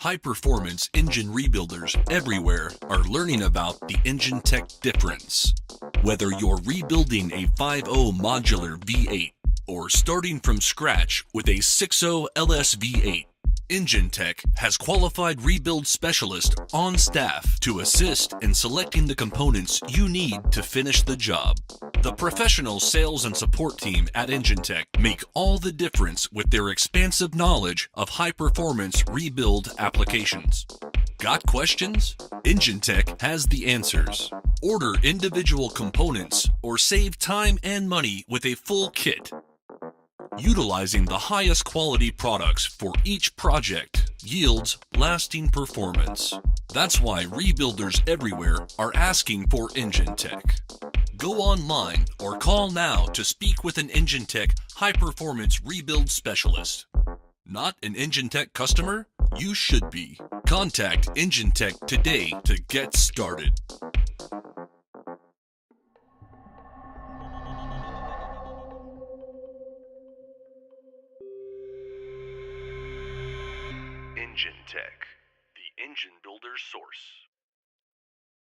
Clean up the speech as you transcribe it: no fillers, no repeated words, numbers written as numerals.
High-performance engine rebuilders everywhere are learning about the Enginetech difference. Whether you're rebuilding a 5.0 modular V8 or starting from scratch with a 6.0 LS V8, Enginetech has qualified rebuild specialists on staff to assist in selecting the components you need to finish the job. The professional sales and support team at Enginetech make all the difference with their expansive knowledge of high-performance rebuild applications. Got questions? Enginetech has the answers. Order individual components or save time and money with a full kit. Utilizing the highest quality products for each project yields lasting performance. That's why rebuilders everywhere are asking for Enginetech. Go online or call now to speak with an Enginetech high-performance rebuild specialist. Not an Enginetech customer? You should be. Contact Enginetech today to get started. Enginetech, the engine builder's source.